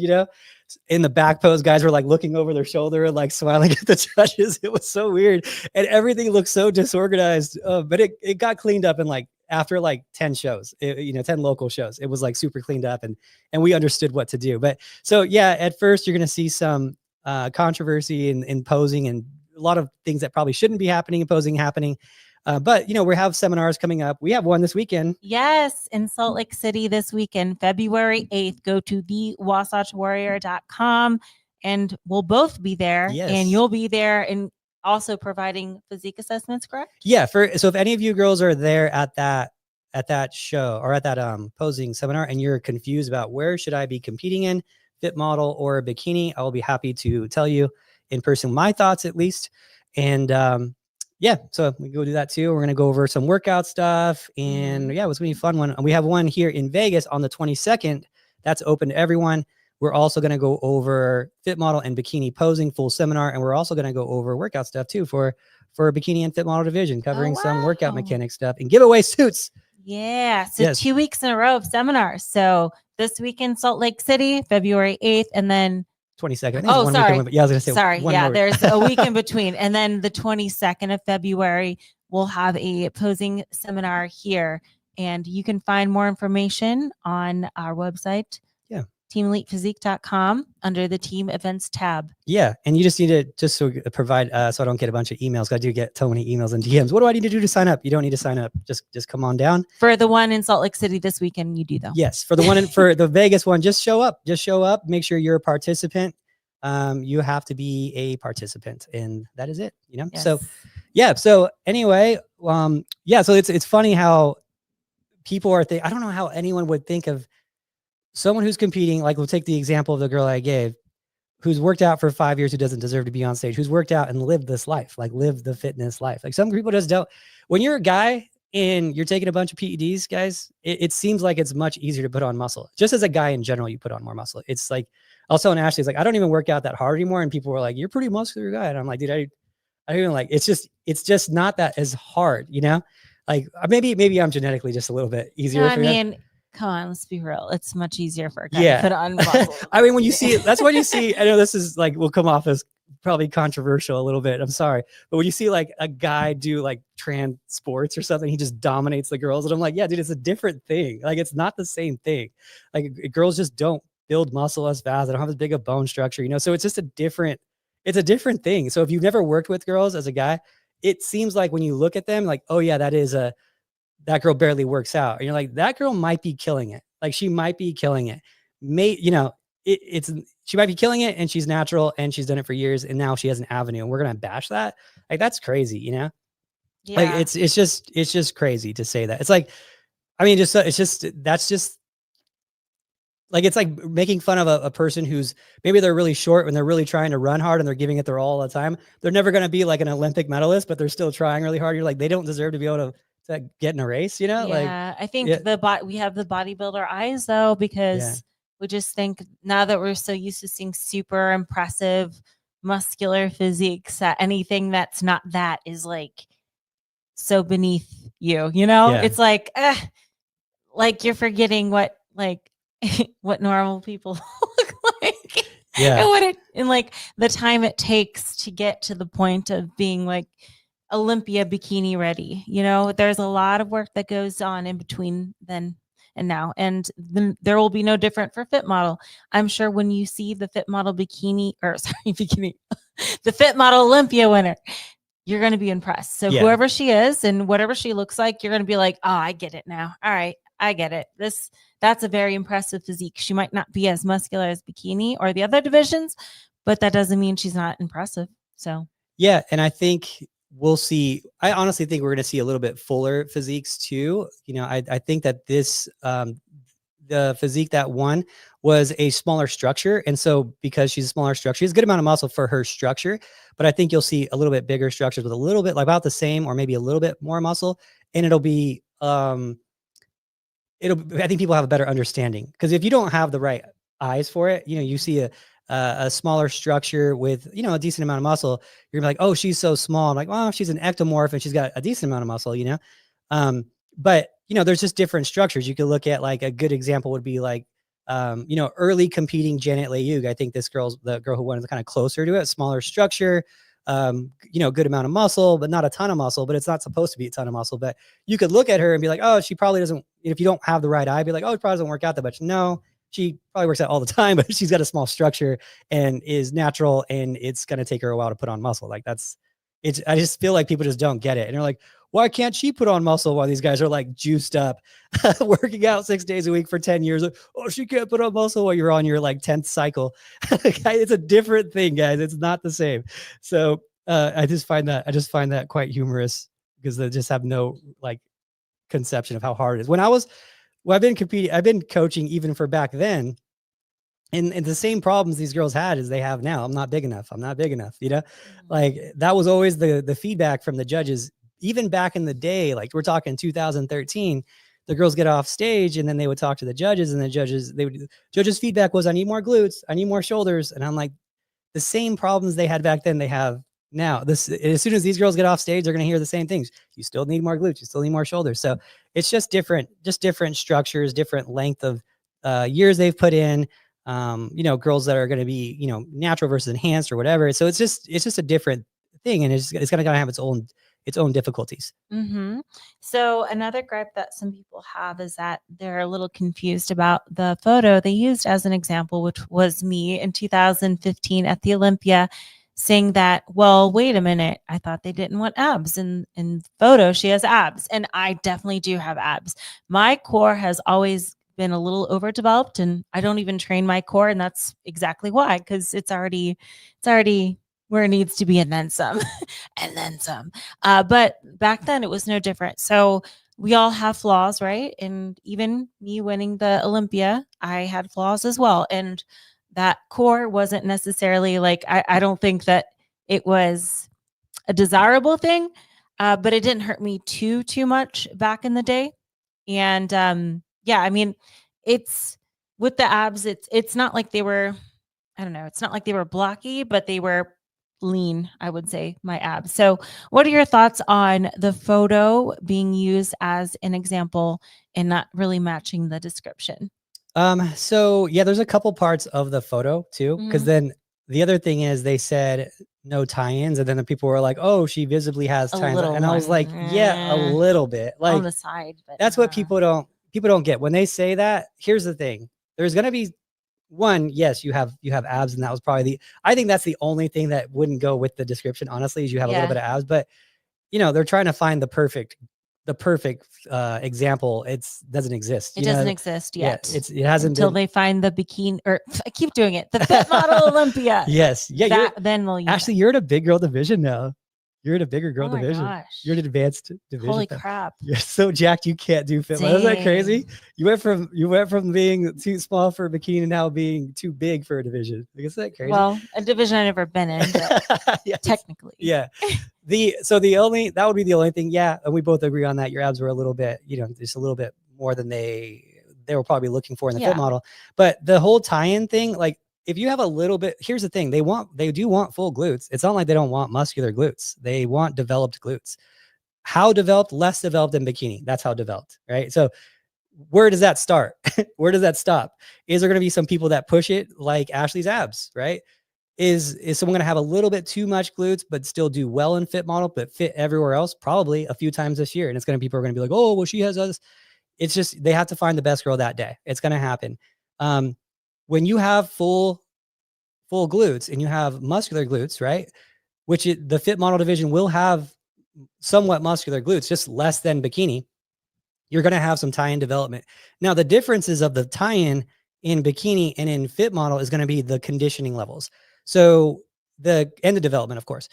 in the back pose, guys were like looking over their shoulder and like smiling at the judges. It was so weird and everything looked so disorganized, but it got cleaned up in like after like 10 shows, 10 local shows, it was like super cleaned up and we understood what to do. But so yeah, at first you're going to see some controversy in posing and a lot of things that probably shouldn't be happening in posing happening. But we have seminars coming up. We have one this weekend. Yes, in Salt Lake City this weekend, February 8th. Go to thewasatchwarrior.com and we'll both be there. Yes. And you'll be there and also providing physique assessments, correct? Yeah. So if any of you girls are there at that show or at that posing seminar and you're confused about where should I be competing in, fit model or bikini, I will be happy to tell you in person my thoughts at least. And yeah, so we go do that too. We're going to go over some workout stuff and yeah, it's going to be a fun one. We have one here in Vegas on the 22nd. That's open to everyone. We're also going to go over fit model and bikini posing full seminar. And we're also going to go over workout stuff too for bikini and fit model division, covering some workout mechanic stuff and giveaway suits. Yeah. So 2 weeks in a row of seminars. So this weekend, Salt Lake City, February 8th, and then 22nd. Oh, sorry. Yeah, I was going to say. Sorry. Yeah, there's a week in between. And then the 22nd of February, we'll have a posing seminar here. And you can find more information on our website. Yeah. teamelitephysique.com under the team events tab. Yeah. And you just need to provide, so I don't get a bunch of emails. I do get so many emails and DMs. What do I need to do to sign up? You don't need to sign up. Just come on down. For the one in Salt Lake City this weekend, you do though. Yes. For the one for the Vegas one, just show up. Make sure you're a participant. You have to be a participant and that is it, Yes. So yeah. So anyway, yeah. So it's funny how people are I don't know how anyone would think of someone who's competing, like we'll take the example of the girl I gave, who's worked out for 5 years, who doesn't deserve to be on stage, who's worked out and lived this life, like lived the fitness life. Like some people just don't. When you're a guy and you're taking a bunch of PEDs, guys, it seems like it's much easier to put on muscle. Just as a guy in general, you put on more muscle. It's like, I was telling Ashley, it's like, I don't even work out that hard anymore. And people were like, you're a pretty muscular guy. And I'm like, dude, I don't even like, it's just not that as hard, you know? Like maybe I'm genetically just a little bit No, easier I for you. mean, come on, let's be real. It's much easier for a guy Yeah. to put on muscle. I mean, when you see it, that's when you see, I know this is like, will come off as probably controversial a little bit. I'm sorry. But when you see like a guy do like trans sports or something, he just dominates the girls. And I'm like, yeah, dude, it's a different thing. Like, it's not the same thing. Like girls just don't build muscle as fast. They don't have as big a bone structure, you know? So it's just it's a different thing. So if you've never worked with girls as a guy, it seems like when you look at them, like, oh yeah, that girl barely works out. And you're like, that girl might be killing it. Like she might be killing it. You know, she might be killing it and she's natural and she's done it for years and now she has an avenue and we're gonna bash that. Like that's crazy, you know? Yeah. Like it's just crazy to say that. It's like, I mean, that's just like, it's like making fun of a person who's maybe they're really short when they're really trying to run hard and they're giving it their all the time. They're never going to be like an Olympic medalist, but they're still trying really hard. You're like, they don't deserve to be able to get in a race, you know? Like, Yeah, I think yeah, we have the bodybuilder eyes though, yeah, because we just think now that we're so used to seeing super impressive muscular physiques, that anything that's not that is like so beneath you, you know? yeah, It's like you're forgetting what like what normal people look like. yeah, And what it and like the time it takes to get to the point of being like Olympia bikini ready. You know, there's a lot of work that goes on in between then and now. And then there will be no different for Fit Model. I'm sure when you see the Fit Model bikini, or sorry, bikini, the Fit Model Olympia winner, you're going to be impressed. So yeah. whoever she is and whatever she looks like, you're going to be like, oh, I get it now. All right, I get it. That's a very impressive physique. She might not be as muscular as bikini or the other divisions, but that doesn't mean she's not impressive. So Yeah, and I think we'll see. I honestly think we're going to see a little bit fuller physiques too. You know, I think that the physique that won was a smaller structure, and so because she's a smaller structure, she has a good amount of muscle for her structure. But I think you'll see a little bit bigger structures with a little bit like about the same or maybe a little bit more muscle, and I think people have a better understanding because if you don't have the right eyes for it, you know, you see a smaller structure with, you know, a decent amount of muscle, you're gonna be like, oh, she's so small. I'm like, well, she's an ectomorph and she's got a decent amount of muscle, you know? But you know, there's just different structures. You could look at like a good example would be like, you know, early competing Janet Lejeune. I think the girl who won is kind of closer to it, smaller structure, you know, good amount of muscle, but not a ton of muscle, but it's not supposed to be a ton of muscle. But you could look at her and be like, oh, she probably doesn't, if you don't have the right eye, be like, oh, it probably doesn't work out that much. No, she probably works out all the time, but she's got a small structure and is natural and it's going to take her a while to put on muscle. Like I just feel like people just don't get it. And they're like, why can't she put on muscle while these guys are like juiced up, working out 6 days a week for 10 years? Oh, she can't put on muscle while you're on your like 10th cycle. It's a different thing, guys. It's not the same. So I just find that quite humorous because they just have no like conception of how hard it is. I've been coaching even for back then. And the same problems these girls had as they have now. I'm not big enough. I'm not big enough. You know, like that was always the feedback from the judges, even back in the day. Like we're talking 2013, the girls get off stage and then they would talk to the judges, and judges feedback was, I need more glutes, I need more shoulders, and I'm like, the same problems they had back then they have now. As soon as these girls get off stage, they're going to hear the same things. You still need more glutes, you still need more shoulders. So it's just different structures, different length of years they've put in. You know, girls that are going to be, you know, natural versus enhanced or whatever. So it's just a different thing, and it's going to have its own difficulties. Mm-hmm. So another gripe that some people have is that they're a little confused about the photo they used as an example, which was me in 2015 at the Olympia, saying that, well, wait a minute, I thought they didn't want abs. In photo, she has abs, and I definitely do have abs. My core has always been a little overdeveloped, and I don't even train my core, and that's exactly why, because it's already where it needs to be, and then some, and then some. But back then it was no different. So we all have flaws, right? And even me winning the Olympia, I had flaws as well. And that core wasn't necessarily like, I don't think that it was a desirable thing, but it didn't hurt me too much back in the day. And yeah, I mean, it's with the abs, it's not like they were, I don't know, it's not like they were blocky, but they were lean, I would say, my abs. So, what are your thoughts on the photo being used as an example and not really matching the description? So yeah, there's a couple parts of the photo too, because Mhm. then the other thing is they said no tie-ins, and then the people were like, "Oh, she visibly has A tie-ins," little and I was one, like, "Yeah, a little bit." on Like the side, but that's what people don't get when they say that. Here's the thing: there's gonna be one. Yes, you have abs, and that was probably the. I think that's the only thing that wouldn't go with the description. Honestly, is you have a little yeah, bit of abs, but they're trying to find the perfect example. It's doesn't exist. it doesn't exist Yeah, yet it hasn't until been. they find the bikini, or I keep doing it, the Fit Model Olympia. Yes. Yeah, That then they'll use actually it. you're in a big girl division now. You're in a bigger girl Oh my division. You're in gosh. an advanced division. Holy crap. You're so jacked you can't do fit. Isn't that crazy? Dang. You went from being too small for a bikini to now being too big for a division. Like, isn't that crazy? Well, a division I've never been in, but Yes. technically. Yeah. That would be the only thing. Yeah, and we both agree on that. Your abs were a little bit, just a little bit more than they were probably looking for in the fit Yeah. model. But the whole tie-in thing, like if you have a little bit, here's the thing: they do want full glutes. It's not like they don't want muscular glutes. They want developed glutes. How developed? Less developed than bikini. That's how developed, right? So where does that start? Where does that stop? Is there going to be some people that push it like Ashley's abs, right? Is someone going to have a little bit too much glutes but still do well in fit model but fit everywhere else? Probably a few times this year. And it's going to, people are going to be like, oh well, she has us. It's just they have to find the best girl that day. It's going to happen. When you have full glutes and you have muscular glutes, right, the fit model division will have somewhat muscular glutes, just less than bikini. You're going to have some tie-in development. Now, the differences of the tie-in in bikini and in fit model is going to be the conditioning levels. So the development, of course.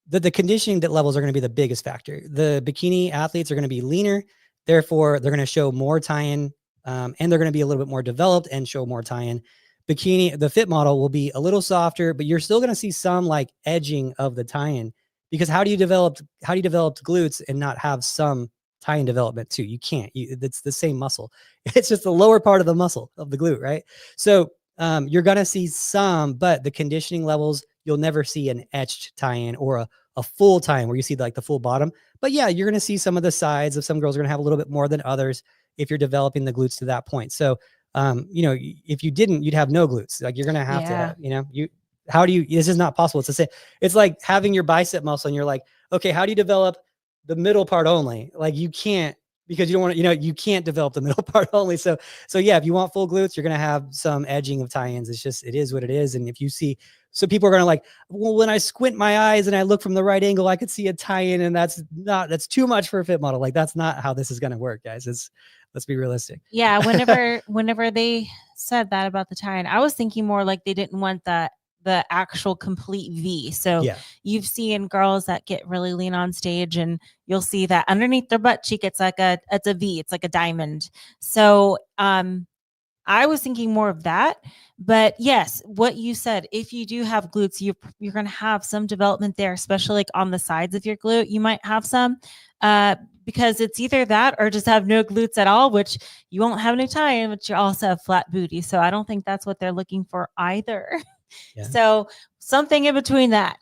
The conditioning levels are going to be the biggest factor. The bikini athletes are going to be leaner, therefore they're going to show more tie-in, and they're going to be a little bit more developed and show more tie-in. The fit model will be a little softer, but you're still going to see some like edging of the tie-in, because how do you develop glutes and not have some tie-in development too? You can't. It's the same muscle. It's just the lower part of the muscle of the glute, right? So you're going to see some, but the conditioning levels, you'll never see an etched tie-in or a full tie-in where you see like the full bottom. But yeah, you're going to see some of the sides of some girls are going to have a little bit more than others if you're developing the glutes to that point. So, if you didn't, you'd have no glutes. Like you're going to have this is not possible. It's like having your bicep muscle and you're like, okay, how do you develop the middle part only? Like you can't, because you don't want to, you can't develop the middle part only. So yeah, if you want full glutes, you're going to have some edging of tie-ins. It is what it is. And if you see, so people are going to like, well, when I squint my eyes and I look from the right angle, I could see a tie-in, and that's too much for a fit model. Like that's not how this is going to work, guys. Let's be realistic. Yeah, whenever they said that about the tie-in, I was thinking more like they didn't want the actual complete V. So Yeah. you've seen girls that get really lean on stage, and you'll see that underneath their butt cheek, it's a V, it's like a diamond. So I was thinking more of that. But yes, what you said, if you do have glutes, you're going to have some development there, especially like on the sides of your glute. You might have some, because it's either that or just have no glutes at all, which you won't have any tie-in, but you also have flat booty. So I don't think that's what they're looking for either. Yeah. So something in between that.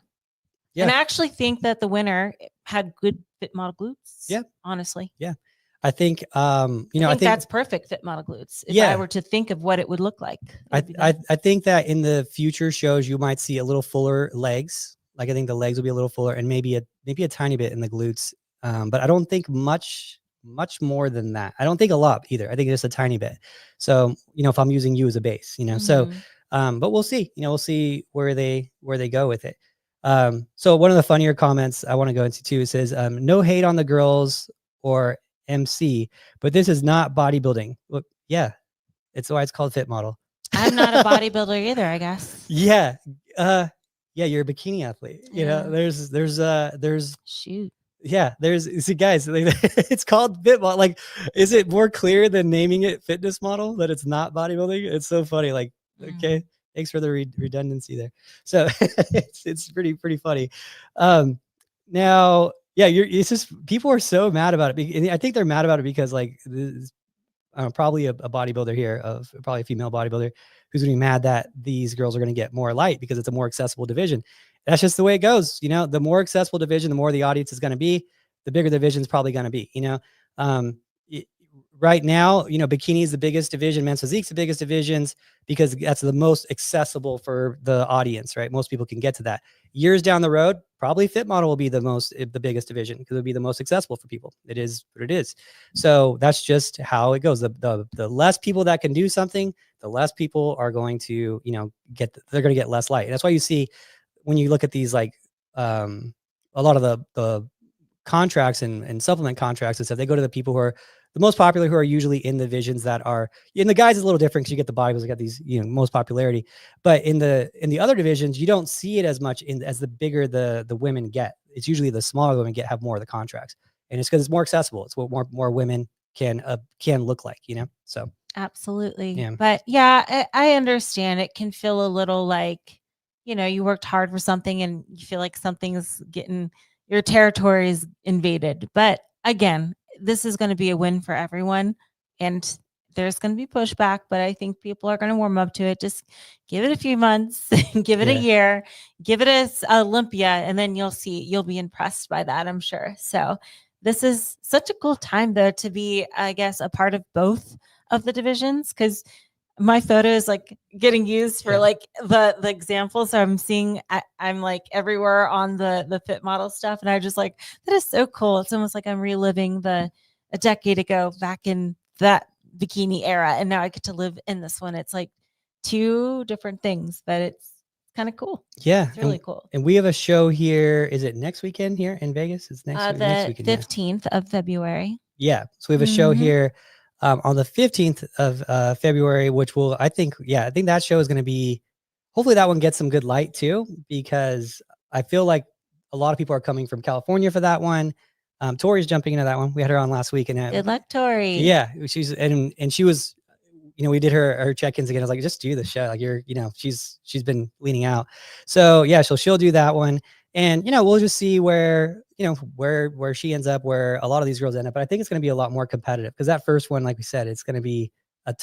Yeah. And I actually think that the winner had good fit model glutes. Yeah. Honestly. Yeah. I think, I think that's perfect fit model glutes. If I were to think of what it would look like, I think that in the future shows you might see a little fuller legs. Like I think the legs will be a little fuller, and maybe a tiny bit in the glutes. But I don't think much more than that. I don't think a lot either. I think just a tiny bit. So, if I'm using you as a base, so, but we'll see, we'll see where they go with it. So one of the funnier comments I want to go into too says, no hate on the girls or MC, but this is not bodybuilding. Well, yeah, it's why it's called fit model. I'm not a bodybuilder either, I guess. Yeah. Yeah, you're a bikini athlete. Yeah. There's shoot. Yeah, there's see guys, it's called fit model. Like, is it more clear than naming it fitness model that it's not bodybuilding? It's so funny. Like, okay, thanks for the redundancy there. So it's pretty funny. Now, yeah, it's just people are so mad about it. And I think they're mad about it because like this, probably a bodybuilder here, of probably a female bodybuilder, who's going to be mad that these girls are going to get more light because it's a more accessible division. That's just the way it goes. You know, the more accessible division, the more the audience is going to be, the bigger the division is probably going to be. You know, um, it, right now, you know, bikini is the biggest division, men's physique is the biggest divisions because that's the most accessible for the audience, right? Most people can get to that. Years down the road, probably fit model will be the biggest division because it'll be the most accessible for people. It is what it is. So that's just how it goes. The less people that can do something, the less people are going to, you know, they're going to get less light. And that's why you see when you look at these, like, a lot of the contracts and supplement contracts and stuff, they go to the people who are the most popular, who are usually in the divisions that are, in the guys is a little different because you get the bodybuilders, you got these, you know, most popularity, but in the other divisions, you don't see it as much as the bigger the women get. It's usually the smaller women have more of the contracts, and it's because it's more accessible. It's what more women can look like, you know? So Absolutely. yeah. But yeah, I understand it can feel a little like, you know, you worked hard for something and you feel like something's getting your territory is invaded. But again, this is going to be a win for everyone. And there's going to be pushback, but I think people are going to warm up to it. Just give it a few months, give it a year, give it a Olympia, and then you'll be impressed by that, I'm sure. So this is such a cool time though to be, I guess, a part of both of the divisions, because my photo is like getting used for like the example. So I'm seeing I'm like everywhere on the fit model stuff, and I just like, that is so cool. It's almost like I'm reliving a decade ago back in that bikini era, and now I get to live in this one. It's like two different things, but it's kind of cool. Yeah, it's really cool. And we have a show here. Is it next weekend here in Vegas? It's next weekend, 15th of February. Yeah. So we have a show here on the 15th of February, which will, I think that show is going to be, hopefully that one gets some good light too, because I feel like a lot of people are coming from California for that one. Tori's jumping into that one. We had her on last week, and good luck, Tori. Yeah, and she was, you know, we did her check-ins again. I was like, just do the show. Like, you're, you know, she's been leaning out. So yeah, she'll do that one. And, you know, we'll just see where, you know, where she ends up, where a lot of these girls end up. But I think it's going to be a lot more competitive because that first one, like we said, it's going to be a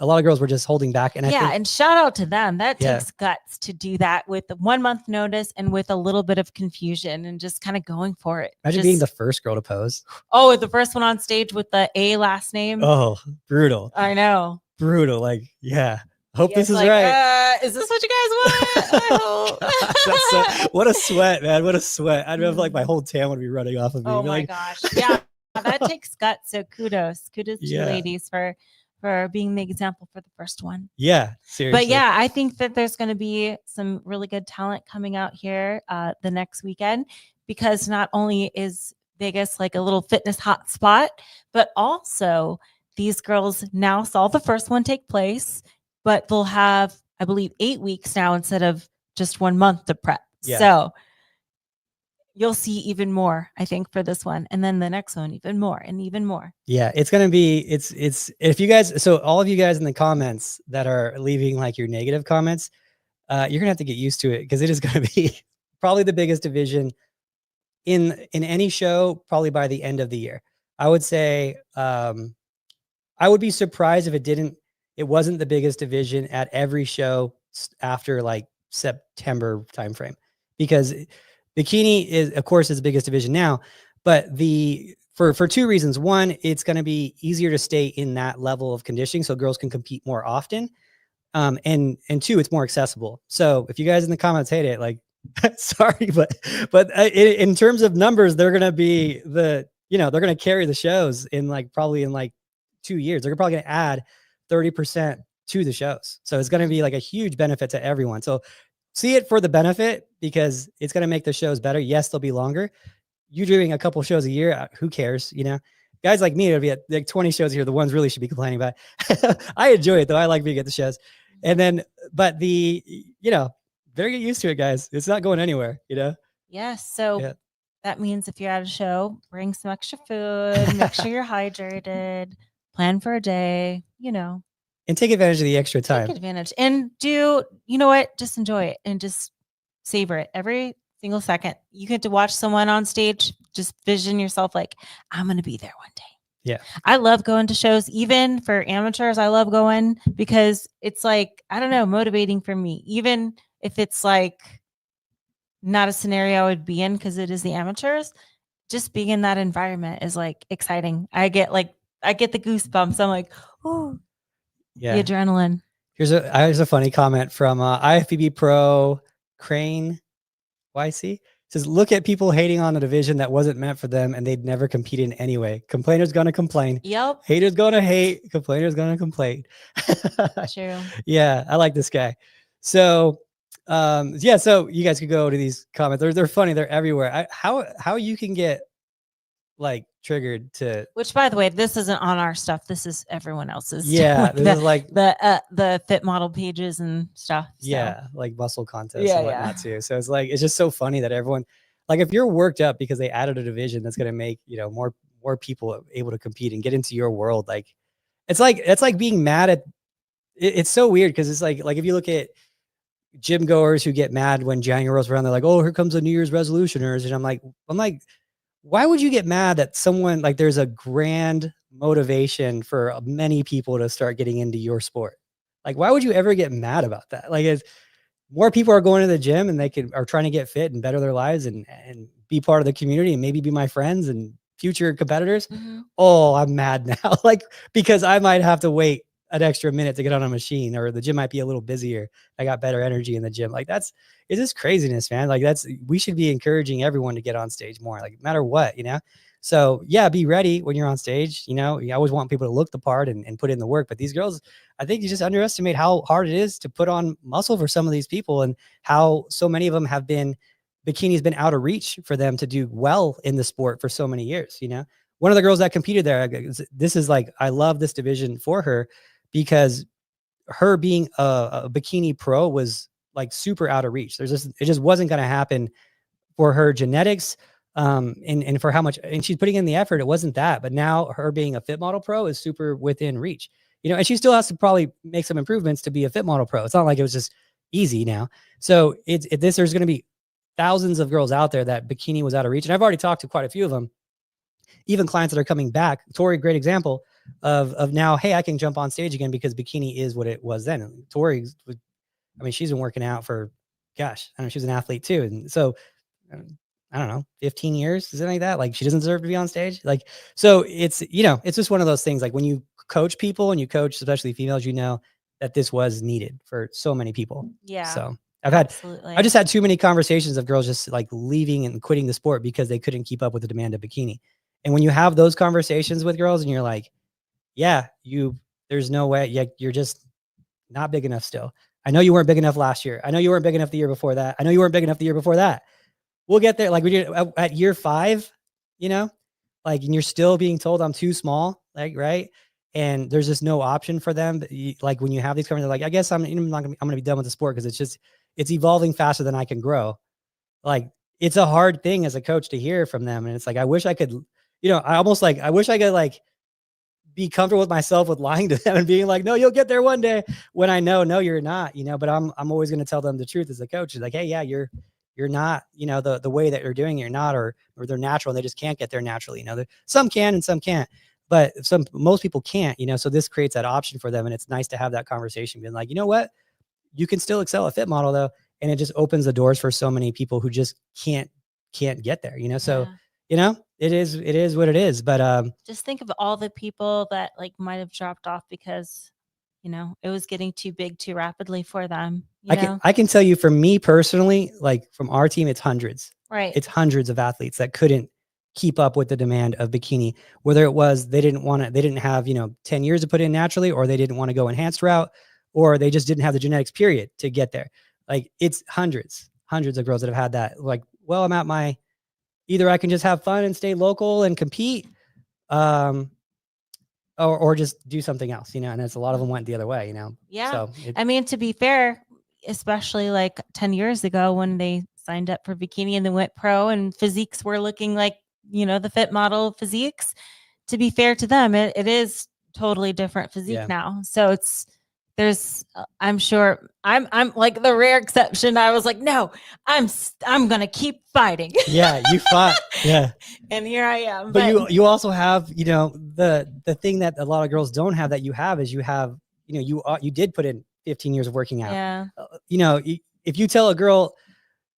lot of girls were just holding back. And and shout out to them. That takes guts to do that with the 1 month notice and with a little bit of confusion and just kind of going for it. Imagine being the first girl to pose. Oh, the first one on stage with the A last name. Oh, brutal. I know. Brutal. Like, yeah. Hope this is like, right. Is this what you guys want? What a sweat, man. What a sweat. I'd have like my whole tan would be running off of me. Oh my gosh. Yeah. That takes guts. So kudos to you ladies for being the example for the first one. Yeah, seriously. But yeah, I think that there's going to be some really good talent coming out here the next weekend, because not only is Vegas like a little fitness hot spot, but also these girls now saw the first one take place, but they'll have, I believe, 8 weeks now instead of just 1 month to prep. Yeah. So you'll see even more, I think, for this one. And then the next one, even more and even more. Yeah, it's going to be, it's, if you guys, so all of you guys in the comments that are leaving like your negative comments, you're going to have to get used to it, because it is going to be probably the biggest division in any show, probably by the end of the year. I would say, I would be surprised if it wasn't the biggest division at every show after like September timeframe, because bikini is, of course, is the biggest division now, but for two reasons. One, it's going to be easier to stay in that level of conditioning, so girls can compete more often. And two, it's more accessible. So if you guys in the comments hate it, like, sorry, but in terms of numbers, they're going to be they're going to carry the shows probably in 2 years. They're probably going to add 30% to the shows. So it's going to be like a huge benefit to everyone. So see it for the benefit, because it's going to make the shows better. Yes, they'll be longer. You doing a couple shows a year, who cares? You know, guys like me, it'll be at like 20 shows a year. The ones really should be complaining about. I enjoy it though. I like being at the shows. And then, but better get used to it, guys. It's not going anywhere, you know? Yes. So That means if you're at a show, bring some extra food, make sure you're hydrated, plan for a day, And take advantage of the extra take time. advantage and do, you know what? Just enjoy it and just savor it every single second. You get to watch someone on stage, just vision yourself like, I'm going to be there one day. Yeah. I love going to shows, even for amateurs. I love going because it's like, I don't know, motivating for me, even if it's like not a scenario I would be in because it is the amateurs. Just being in that environment is like exciting. I get the goosebumps. I'm like, oh, the Yeah. adrenaline. Here's a funny comment from IFBB Pro Crane YC. It says, look at people hating on a division that wasn't meant for them and they'd never compete in anyway. Complainers gonna complain. Yep. Haters gonna hate. Complainers gonna complain. True. Yeah, I like this guy. So yeah, so you guys could go to these comments. They're funny, they're everywhere. How you can get like triggered to, Which, by the way, this isn't on our stuff. This is everyone else's. yeah, like this is like, the fit model pages and stuff. So. yeah, like muscle contests Yeah, and whatnot too. So it's like, it's just so funny that everyone, like, if you're worked up because they added a division that's going to make, more people able to compete and get into your world, like it's like being mad at it's so weird because it's like if you look at gym goers who get mad when January rolls around, they're like, oh, here comes the New Year's resolutioners. And I'm like, why would you get mad that someone, like, there's a grand motivation for many people to start getting into your sport? Like, why would you ever get mad about that? Like, it's more people are going to the gym and are trying to get fit and better their lives and be part of the community and maybe be my friends and future competitors. Mhm. Oh, I'm mad now. Like, because I might have to wait an extra minute to get on a machine, or the gym might be a little busier. I got better energy in the gym. Like, it's just craziness, man. Like, we should be encouraging everyone to get on stage more, like, no matter what. So yeah, be ready when you're on stage. You always want people to look the part and put in the work, but these girls, I think you just underestimate how hard it is to put on muscle for some of these people, and how so many of them bikini's been out of reach for them to do well in the sport for so many years. One of the girls that competed there, this is like, I love this division for her, because her being a bikini pro was like super out of reach. It just wasn't going to happen for her genetics, and for how much, and she's putting in the effort. It wasn't that, but now her being a fit model pro is super within reach. And she still has to probably make some improvements to be a fit model pro. It's not like it was just easy now. So there's going to be thousands of girls out there that bikini was out of reach, and I've already talked to quite a few of them, even clients that are coming back. Tori, great example of now, hey, I can jump on stage again because bikini is what it was then. And Tori, she's been working out for, gosh, I know, she's an athlete too, and so I don't know, 15 years, something like that. Like, she doesn't deserve to be on stage. Like, so it's just one of those things. Like, when you coach people and you coach, especially females, that this was needed for so many people. Yeah. So absolutely. I just had too many conversations of girls just like leaving and quitting the sport because they couldn't keep up with the demand of bikini. And when you have those conversations with girls and you're like, yeah, there's no way, yeah, you're just not big enough still. I know you weren't big enough last year. I know you weren't big enough the year before that. I know you weren't big enough the year before that. We'll get there. Like, we did at year 5, like, and you're still being told I'm too small, like, right? And there's just no option for them. Like, when you have these conversations, like, I guess I'm going to be done with the sport because it's evolving faster than I can grow. Like, it's a hard thing as a coach to hear from them. And it's like, I wish I could, I wish I could, like, be comfortable with myself with lying to them and being like, no, you'll get there one day, when I know, no, you're not, but I'm always going to tell them the truth as a coach. Is like, hey, yeah, you're not, the way that you're doing it, you're not, or they're natural and they just can't get there naturally. Some can and some can't, but most people can't, so this creates that option for them. And it's nice to have that conversation being like, you know what, you can still excel at fit model though. And it just opens the doors for so many people who just can't get there, so, it is what it is. But, just think of all the people that like might have dropped off because, it was getting too big too rapidly for them. I can tell you, for me personally, like, from our team, it's hundreds. Right. It's hundreds of athletes that couldn't keep up with the demand of bikini, whether it was they didn't have, 10 years to put in naturally, or they didn't want to go enhanced route, or they just didn't have the genetics period to get there. Like, it's hundreds of girls that have had that. Like, well, I'm at either I can just have fun and stay local and compete, or just do something else, and it's a lot of them went the other way. Yeah. So to be fair, especially like 10 years ago when they signed up for bikini and then went pro, and physiques were looking like, the fit model physiques. To be fair to them, it is totally different physique now. So I'm sure I'm like the rare exception. I was like, no, I'm going to keep fighting. Yeah. You fought. Yeah. And here I am. But you also have, the thing that a lot of girls don't have that you have is you have, you did put in 15 years of working out. Yeah. If you tell a girl,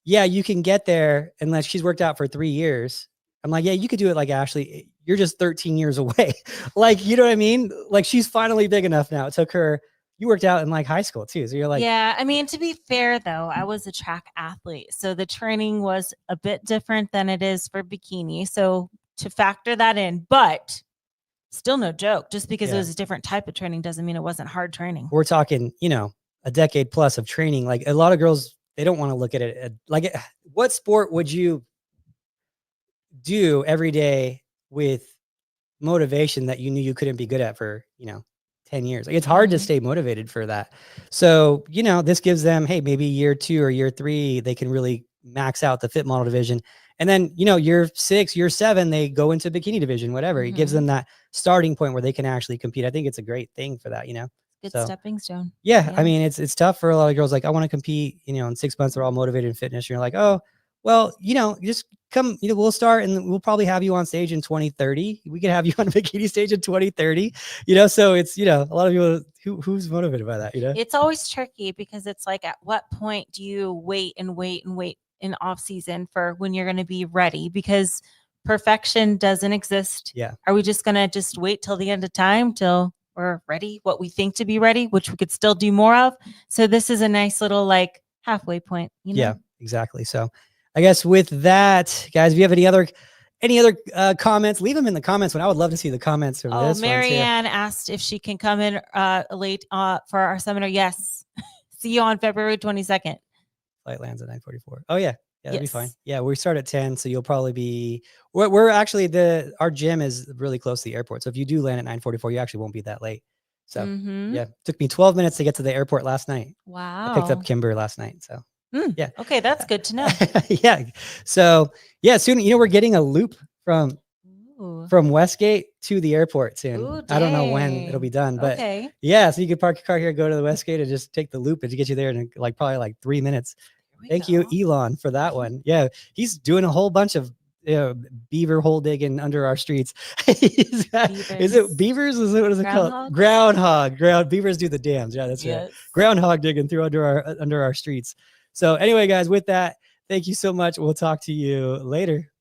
yeah, you can get there unless she's worked out for 3 years. I'm like, yeah, you could do it like Ashley. You're just 13 years away. Like, you know what I mean? Like, she's finally big enough now. It took her, you worked out in like high school too. So you're like, yeah, I mean, to be fair though, I was a track athlete. So the training was a bit different than it is for bikini. So to factor that in, but still no joke. Just because it was a different type of training doesn't mean it wasn't hard training. We're talking, a decade plus of training. Like, a lot of girls, they don't want to look at it. Like, what sport would you do every day with motivation that you knew you couldn't be good at for, 10 years? Like, it's hard to stay motivated for that. So, this gives them, hey, maybe year 2 or year 3, they can really max out the fit model division. And then, year 6, year 7, they go into bikini division, whatever. It gives them that starting point where they can actually compete. I think it's a great thing for that, Good stepping stone. Yeah. I mean, it's tough for a lot of girls. Like, I want to compete, in 6 months, they're all motivated in fitness. You're like, oh, well, just come, we'll start and we'll probably have you on stage in 2030. We could have you on a bikini stage in 2030, so it's, a lot of people who's motivated by that, It's always tricky because it's like, at what point do you wait and wait and wait in off season for when you're going to be ready? Because perfection doesn't exist. Yeah. Are we just going to just wait till the end of time till we're ready, what we think to be ready, which we could still do more of? So this is a nice little like halfway point, Yeah, exactly. So I guess with that, guys, if you have any other comments, leave them in the comments. I would love to see the comments from this. Marianne asked if she can come in late for our seminar. Yes. See you on February 22nd. Flight lands at 9:44. Oh yeah. Yeah, that'd be fine. Yeah, we start at 10, so you'll probably be. We're actually our gym is really close to the airport, so if you do land at 9:44, you actually won't be that late. So yeah, it took me 12 minutes to get to the airport last night. Wow. I picked up Kimber last night, so yeah. Okay, that's good to know. Yeah. So yeah, soon we're getting a loop from Westgate to the airport soon. Ooh, I don't know when it'll be done, but yeah, so you can park your car here, go to the Westgate, and just take the loop and get you there in probably 3 minutes. Thank you, Elon, for that one. Yeah, he's doing a whole bunch of beaver hole digging under our streets. Is it beavers? What is it called? Groundhog. Beavers do the dams. Yeah, that's right. Groundhog digging through under our streets. So anyway, guys, with that, thank you so much. We'll talk to you later.